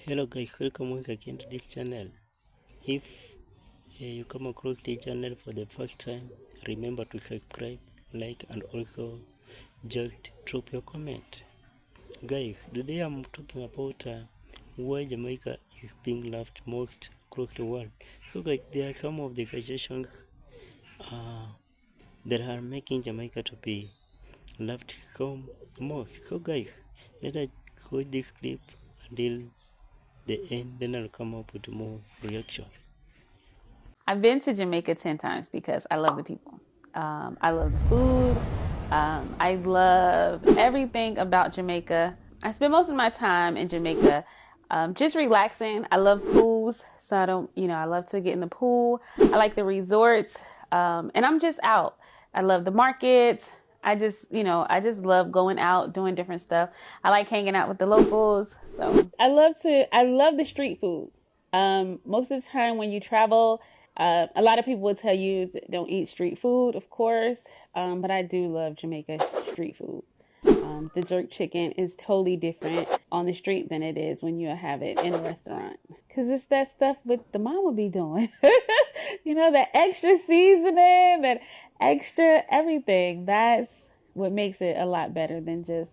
Hello guys, welcome once again to this channel. If you come across this channel for the first time, remember to subscribe, like, and also just drop your comment. Guys, today I'm talking about why Jamaica is being loved most across the world. So guys, there are some of the suggestions uh, that are making Jamaica to be loved so much. So guys, let us watch this clip until the end, then I'll come up with more reaction. I've been to Jamaica 10 times because I love the people. I love the food. I love everything about Jamaica. I spend most of my time in Jamaica just relaxing. I love pools, so I love to get in the pool. I like the resorts, and I'm just out. I love the markets. I just love going out, doing different stuff. I like hanging out with the locals. So I love the street food. Most of the time when you travel, a lot of people will tell you don't eat street food, of course, but I do love Jamaica street food. The jerk chicken is totally different on the street than it is when you have it in a restaurant. Because it's that stuff with the mama be doing. That extra seasoning, that extra everything. That's what makes it a lot better than just,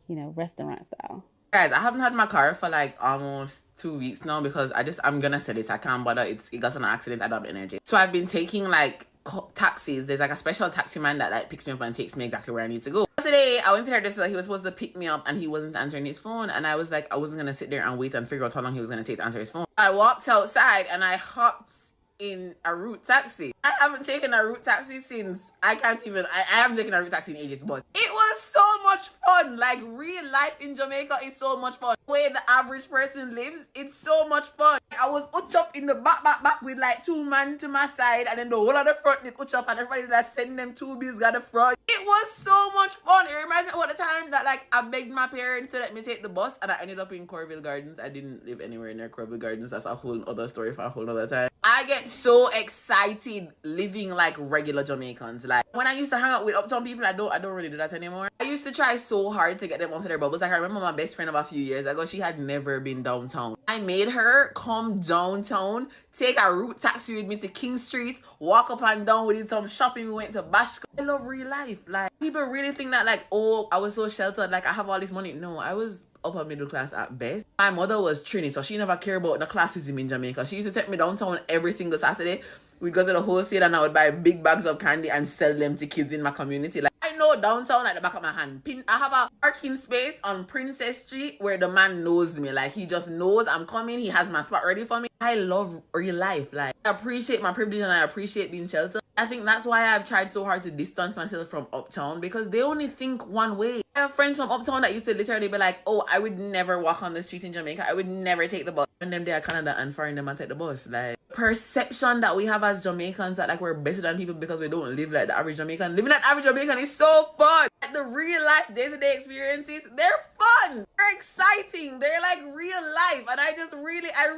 restaurant style. Guys, I haven't had my car for like almost 2 weeks now because I'm gonna sell it. I can't bother. It got in an accident. I don't have energy. So I've been taking like taxis. There's like a special taxi man that like picks me up and takes me exactly where I need to go. Today I went to the hairdresser. He was supposed to pick me up and he wasn't answering his phone. And I was like, I wasn't gonna sit there and wait and figure out how long he was gonna take to answer his phone. I walked outside and I hopped in a route taxi. I haven't taken a route taxi since I haven't taken a route taxi in ages, but it was so much fun. Like real life in Jamaica is so much fun. The way the average person lives, it's so much fun. I was utch up in the back with like two men to my side, and then the whole of the front did utch up, and everybody that send them two bills got the front. It was so much fun. It reminds me of the time that like I begged my parents to let me take the bus, and I ended up in Corville Gardens. I didn't live anywhere near Corville Gardens. That's a whole other story for a whole other time. I get so excited living like regular Jamaicans. Like when I used to hang out with uptown people, I don't really do that anymore. I used to try so hard to get them out of their bubbles. Like I remember my best friend of a few years ago, she had never been downtown. I made her come downtown, take a route taxi with me to King Street, walk up and down with some shopping. We went to Bashko. I love real life. Like people really think that like, oh, I was so sheltered, like I have all this money. No, I was upper middle class at best. My mother was Trini, so she never cared about the classism in Jamaica. She used to take me downtown every single Saturday. We'd go to the wholesale and I would buy big bags of candy and sell them to kids in my community. Like I know downtown like the back of my hand. I have a parking space on Princess Street where the man knows me. Like he just knows I'm coming. He has my spot ready for me. I love real life. Like I appreciate my privilege and I appreciate being sheltered. I think that's why I've tried so hard to distance myself from uptown, because they only think one way. I have friends from uptown that used to literally be like, oh, I would never walk on the street in Jamaica. I would never take the bus. And them they are Canada and foreign them and take the bus. Like perception that we have as Jamaicans that like we're better than people because we don't live like the average Jamaican. Living like the average Jamaican is so fun. Like, the real life day-to-day experiences, they're fun. They're exciting. They're like real life. And I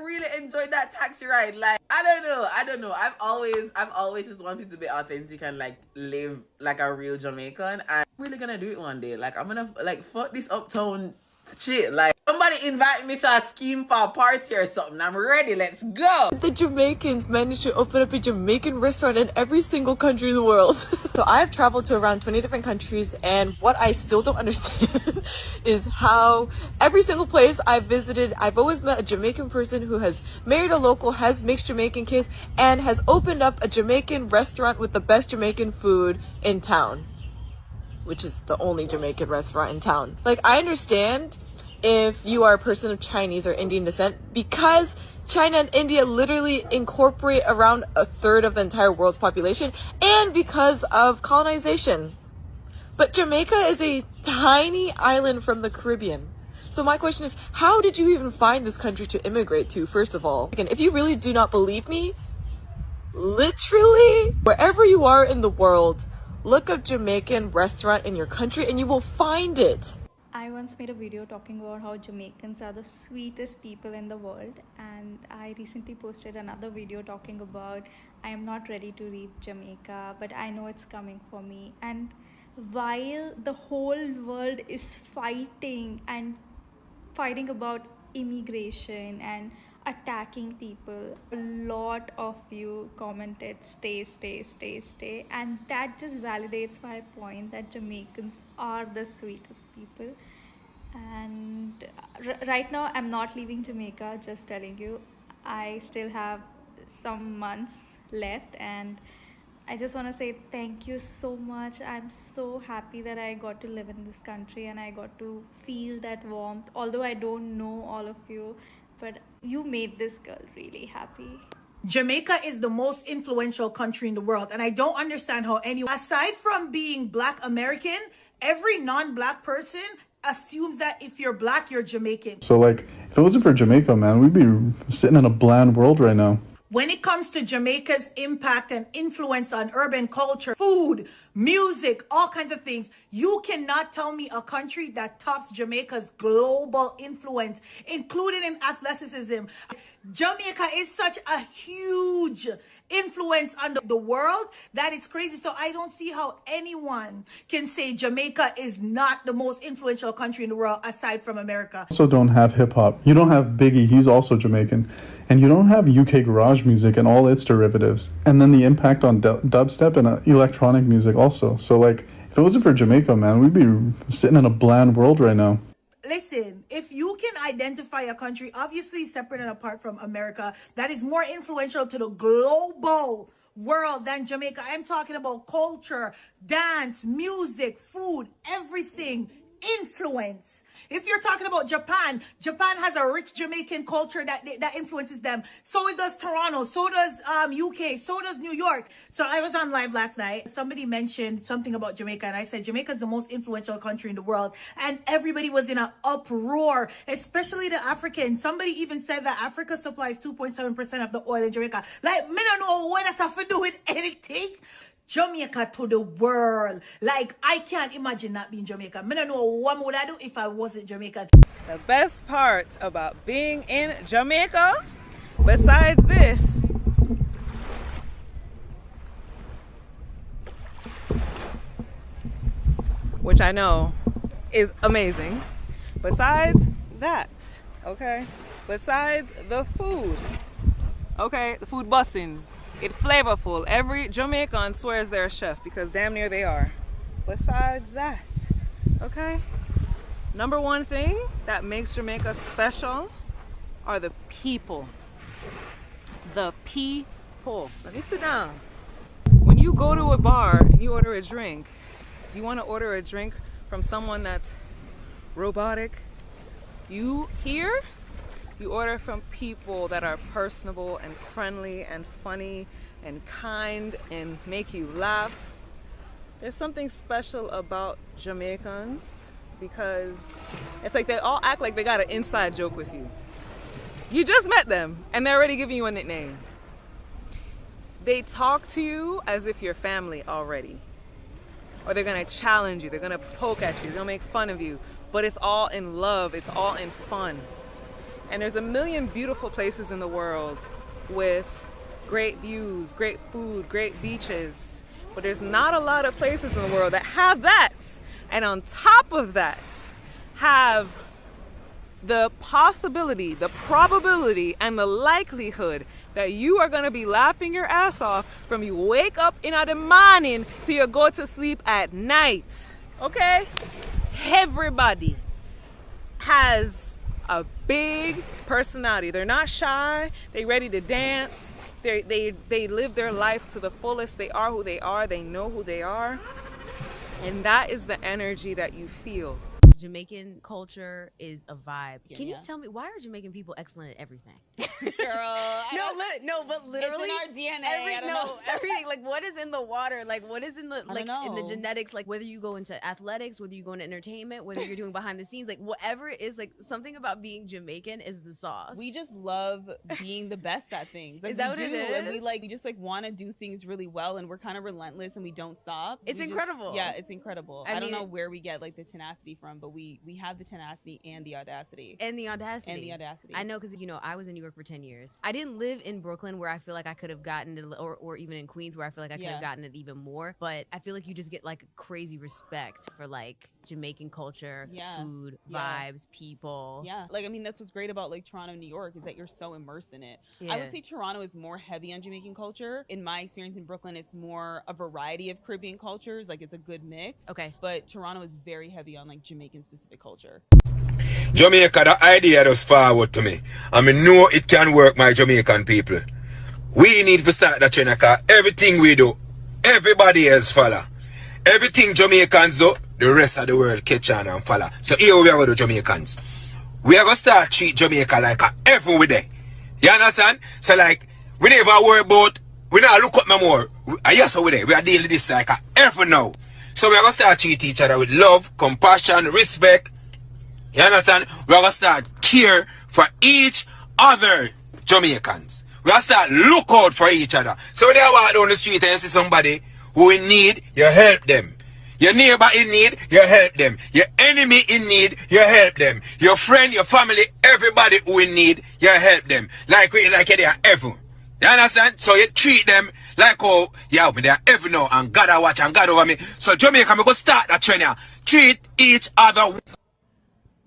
really enjoyed that taxi ride. Like I don't know. I've always just wanted to be authentic and like live like a real Jamaican. I'm really gonna do it one day. Like I'm gonna like fuck this uptown shit. Like somebody invite me to a scheme for a party or something. I'm ready. Let's go. The Jamaicans managed to open up a Jamaican restaurant in every single country in the world. So I've traveled to around 20 different countries, and what I still don't understand is how every single place I've visited, I've always met a Jamaican person who has married a local, has mixed Jamaican kids, and has opened up a Jamaican restaurant with the best Jamaican food in town, which is the only Jamaican restaurant in town. Like, I understand if you are a person of Chinese or Indian descent, because China and India literally incorporate around a third of the entire world's population, and because of colonization. But Jamaica is a tiny island from the Caribbean. So my question is, how did you even find this country to immigrate to, first of all? And if you really do not believe me, literally, wherever you are in the world, look up Jamaican restaurant in your country and you will find it. I once made a video talking about how Jamaicans are the sweetest people in the world, and I recently posted another video talking about I am not ready to leave Jamaica, but I know it's coming for me. And while the whole world is fighting about immigration and attacking people, a lot of you commented stay, stay, stay, stay, and that just validates my point that Jamaicans are the sweetest people. And right now I'm not leaving Jamaica, just telling you. I still have some months left, and I just want to say thank you so much. I'm so happy that I got to live in this country and I got to feel that warmth. Although I don't know all of you, but you made this girl really happy. Jamaica is the most influential country in the world, and I don't understand how anyone, aside from being Black American, every non-Black person assumes that if you're Black, you're Jamaican. So, like, if it wasn't for Jamaica, man, we'd be sitting in a bland world right now. When it comes to Jamaica's impact and influence on urban culture, food, music, all kinds of things, you cannot tell me a country that tops Jamaica's global influence, including in athleticism. Jamaica is such a huge influence on the world that it's crazy. So I don't see how anyone can say Jamaica is not the most influential country in the world aside from America. Also don't have hip-hop. You don't have Biggie, he's also Jamaican. And you don't have UK garage music and all its derivatives. And then the impact on dubstep and electronic music also. So, like, if it wasn't for Jamaica, man, we'd be sitting in a bland world right now. Listen, if you can identify a country, obviously separate and apart from America, that is more influential to the global world than Jamaica. I'm talking about culture, dance, music, food, everything, influence. If you're talking about Japan, Japan has a rich Jamaican culture that influences them. So it does Toronto, so does UK, so does New York. So I was on live last night. Somebody mentioned something about Jamaica, and I said Jamaica is the most influential country in the world. And everybody was in an uproar, especially the Africans. Somebody even said that Africa supplies 2.7% of the oil in Jamaica. Like, me don't know what that have to do with anything. Jamaica to the world. Like, I can't imagine not being Jamaican. I don't know what would I do if I wasn't Jamaican. The best part about being in Jamaica, besides this, which I know is amazing, besides that, okay, besides the food, okay, the food busting. It's flavorful. Every Jamaican swears they're a chef because damn near they are. Besides that, okay? Number one thing that makes Jamaica special are the people. The people. Let me sit down. When you go to a bar and you order a drink, do you want to order a drink from someone that's robotic? You order from people that are personable and friendly and funny and kind and make you laugh. There's something special about Jamaicans because it's like they all act like they got an inside joke with you. You just met them and they're already giving you a nickname. They talk to you as if you're family already. Or they're gonna challenge you, they're gonna poke at you, they're gonna make fun of you. But it's all in love, it's all in fun. And there's a million beautiful places in the world with great views, great food, great beaches. But there's not a lot of places in the world that have that. And on top of that, have the possibility, the probability, and the likelihood that you are gonna be laughing your ass off from you wake up in the morning till you go to sleep at night, okay? Everybody has a big personality. They're not shy, they're ready to dance, they live their life to the fullest, they are who they are, they know who they are, and that is the energy that you feel. Jamaican culture is a vibe. Can you tell me, why are Jamaican people excellent at everything? Girl, but literally, it's in our DNA. Everything. Like, what is in the water? Like, what is in the in the genetics? Like, whether you go into athletics, whether you go into entertainment, whether you're doing behind the scenes, like whatever it is, like something about being Jamaican is the sauce. We just love being the best at things. Like, is that what it is? And we just want to do things really well, and we're kind of relentless, and we don't stop. It's incredible. It's incredible. I don't know where we get like the tenacity from, but we have the tenacity and the audacity. And the audacity. I know, because I was in New York for 10 years. I didn't live in Brooklyn where I feel like I could have gotten it, or even in Queens where I feel like I could have gotten it even more. But I feel like you just get like crazy respect for like Jamaican culture, Yeah. food, Yeah. vibes, people. Yeah. Like, I mean, that's what's great about like Toronto, New York is that you're so immersed in it. I Yeah. would say Toronto is more heavy on Jamaican culture. In my experience in Brooklyn, it's more a variety of Caribbean cultures. Like, it's a good mix. Okay. But Toronto is very heavy on like Jamaican specific culture. Jamaica, the idea just forward to me. I mean, know it can work, my Jamaican people. We need to start that trend because everything we do, everybody else follow. Everything Jamaicans do, the rest of the world catch on and follow. So here we are going to do Jamaicans. We are going to start treat Jamaica like a every day. You understand? So like, we never worry about, we not look up no more. Yes, we there. We are dealing with this like a every now. So we are going to start treat each other with love, compassion, respect. You understand? We are going to start care for each other Jamaicans. We have to start look out for each other. So when you walk down the street and you see somebody who in need, you help them. Your neighbor in need, you help them. Your enemy in need, you help them. Your friend, your family, everybody who in need, you help them. Like they are ever. You understand? So you treat them like, oh, yeah, they are ever now and God I watch and God over me. So Jamaica, we go start that trend here. Treat each other.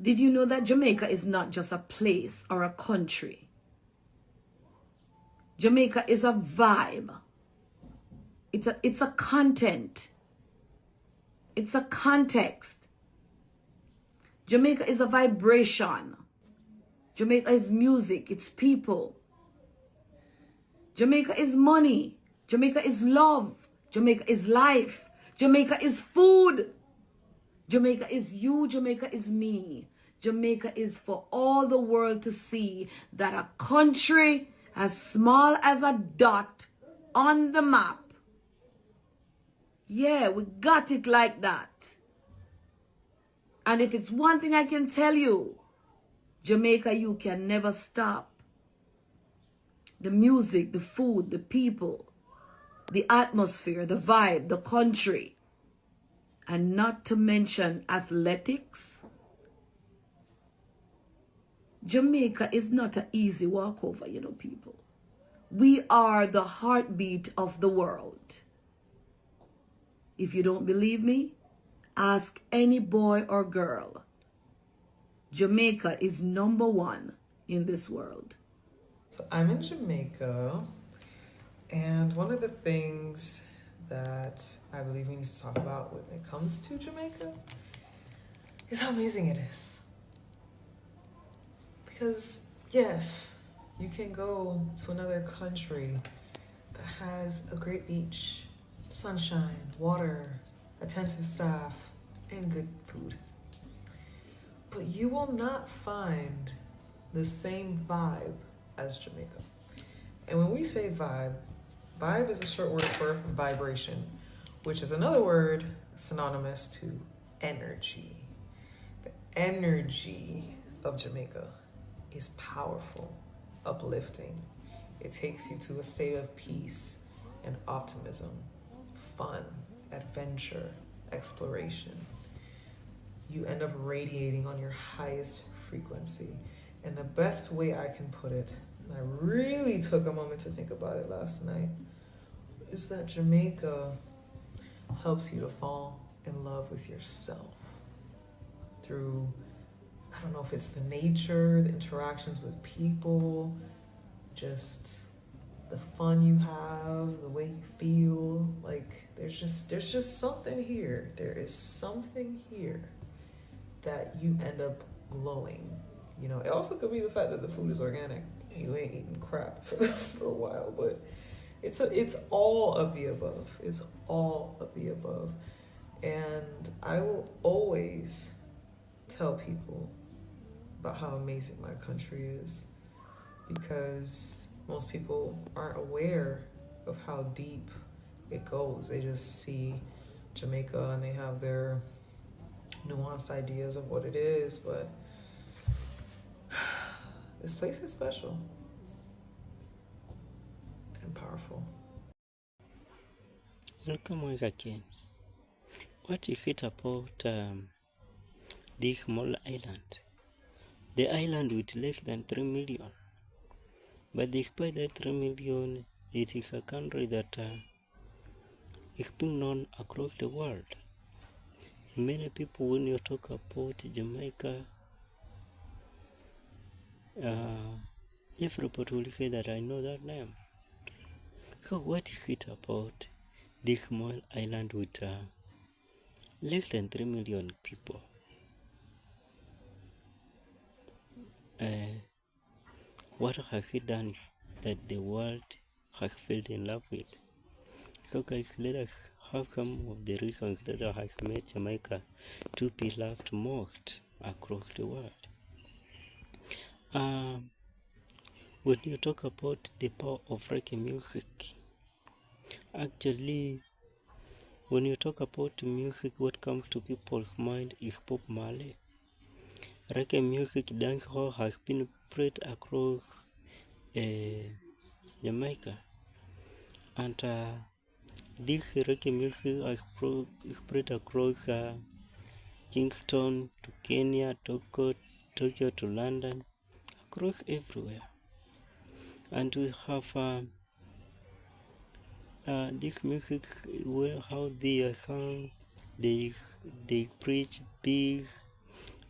Did you know that Jamaica is not just a place or a country? Jamaica is a vibe. It's a content. It's a context. Jamaica is a vibration. Jamaica is music. It's people. Jamaica is money. Jamaica is love. Jamaica is life. Jamaica is food. Jamaica is you. Jamaica is me. Jamaica is for all the world to see that a country as small as a dot on the map. Yeah, we got it like that. And if it's one thing I can tell you, Jamaica, you can never stop. The music, the food, the people, the atmosphere, the vibe, the country, and not to mention athletics. Jamaica is not an easy walkover, you know, people. We are the heartbeat of the world. If you don't believe me, ask any boy or girl. Jamaica is #1 in this world. So I'm in Jamaica, and one of the things that I believe we need to talk about when it comes to Jamaica is how amazing it is. Because yes, you can go to another country that has a great beach, sunshine, water, attentive staff, and good food. But you will not find the same vibe as Jamaica. And when we say vibe, vibe is a short word for vibration, which is another word synonymous to energy. The energy of Jamaica is powerful, uplifting. It takes you to a state of peace and optimism, fun, adventure, exploration. You end up radiating on your highest frequency. And the best way I can put it, and I really took a moment to think about it last night, is that Jamaica helps you to fall in love with yourself through, I don't know if it's the nature, the interactions with people, just the fun you have, the way you feel. Like there's just something here. There is something here that you end up glowing. You know, it also could be the fact that the food is organic. You ain't eating crap for a while, but it's all of the above. It's all of the above. And I will always tell people about how amazing my country is, because most people aren't aware of how deep it goes. They just see Jamaica and they have their nuanced ideas of what it is, but this place is special and powerful. Welcome once again. What is it about this small island? The island with less than 3 million. But despite that 3 million, it is a country that is being known across the world. many people, when you talk about Jamaica, everybody will say that I know that name. So what is it about this small island with less than 3 million people? What has it done that the world has fell in love with? So guys, let us have some of the reasons that has made Jamaica to be loved most across the world. When you talk about the power of reggae music, actually, when you talk about music, what comes to people's mind is Bob Marley. Reggae music dancehall has been spread across Jamaica, and this reggae music has spread across Kingston to Kenya, Tokyo to London, across everywhere. And we have this music, how they sung, they preach peace,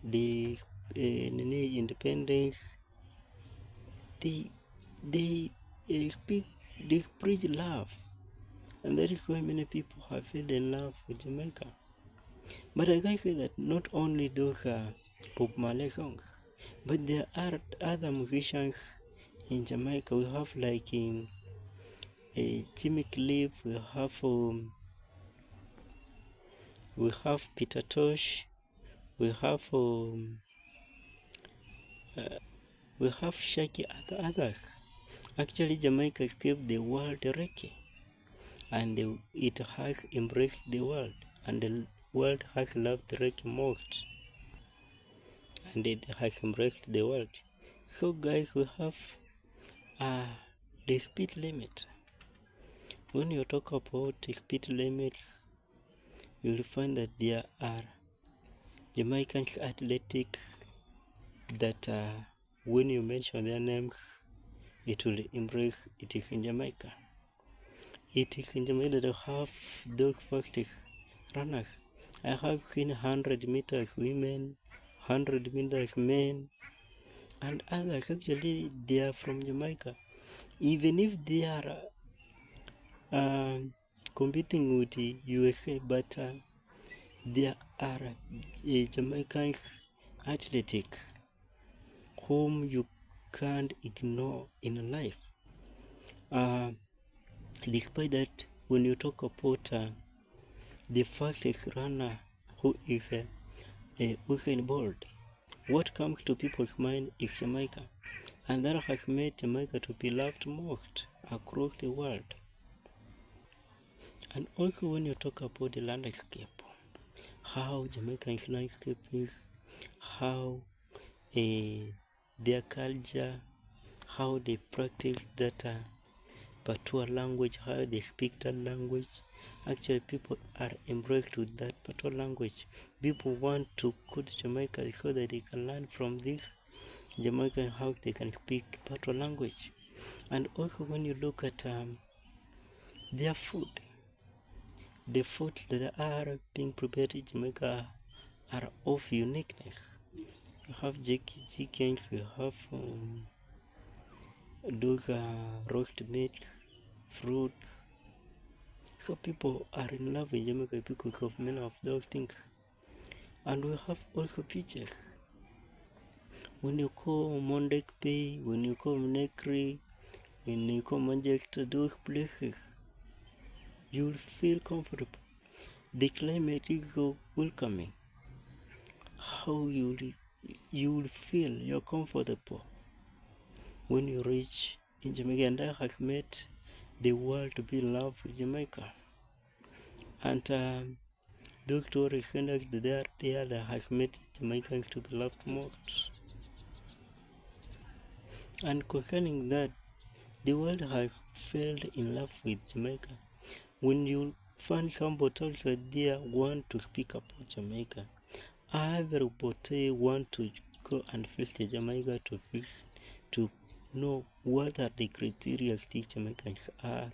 they independence, they preach love, and that is why many people have fell in love with Jamaica. But I can say that not only those Bob Marley songs, but there are other musicians in Jamaica. We have like in Jimmy Cliff, we have Peter Tosh, we have Shaggy, others. Actually, Jamaica gave the world reggae, and it has embraced the world, and the world has loved reggae most, and it has embraced the world. So guys, we have the speed limit. When you talk about the speed limit, you will find that there are Jamaican athletics that when you mention their names, it will embrace it is in Jamaica. It is in Jamaica that have those fastest runners. I have seen 100 meters women, 100 meters men, and others. Actually, they are from Jamaica. Even if they are competing with the USA, but there are Jamaican athletics whom you can't ignore in life. Despite that, when you talk about the fastest runner, who is Usain Bolt, what comes to people's mind is Jamaica, and that has made Jamaica to be loved most across the world. And also when you talk about the landscape, how Jamaican landscape is, how their culture, how they practice that patois language, how they speak that language. Actually, people are embraced with that patois language. People want to go to Jamaica so that they can learn from this Jamaican how they can speak patois language. And also when you look at their food, the food that are being prepared in Jamaica are of uniqueness. You have jerky chickens, you have those roast meat, fruit. So people are in love with Jamaica because of many of those things. And we have also beaches. When you call Monday Bay, when you call Necri, when you come Manchester, those places, you will feel comfortable. The climate is so welcoming. How you will feel you're comfortable when you reach in Jamaica, and that has made the world to be in love with Jamaica. And those tourist centers there that has made Jamaicans to be loved most. And concerning that, the world has fell in love with Jamaica. When you find somebody else there want to speak about Jamaica, everybody want to go and visit Jamaica to know what are the criteria the Jamaicans are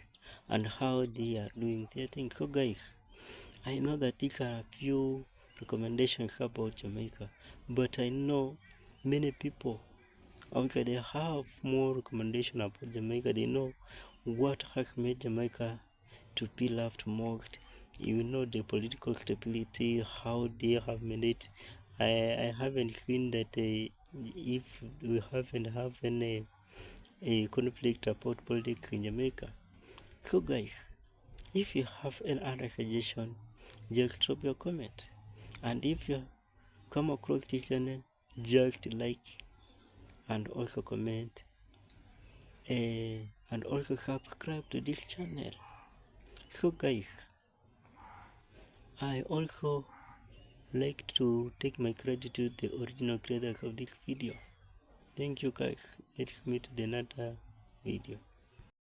and how they are doing their thing. So guys, I know that these are a few recommendations about Jamaica, but I know many people okay, they have more recommendation about Jamaica. They know what has made Jamaica to be loved mocked. You know the political stability, how they have made it. I haven't seen that if we haven't have any a conflict about politics in Jamaica. So guys, if you have any other suggestion, just drop your comment. And if you come across this channel, just like and also comment and also subscribe to this channel. So guys, I also like to take my credit to the original creators of this video. Thank you guys. Let's meet in another video.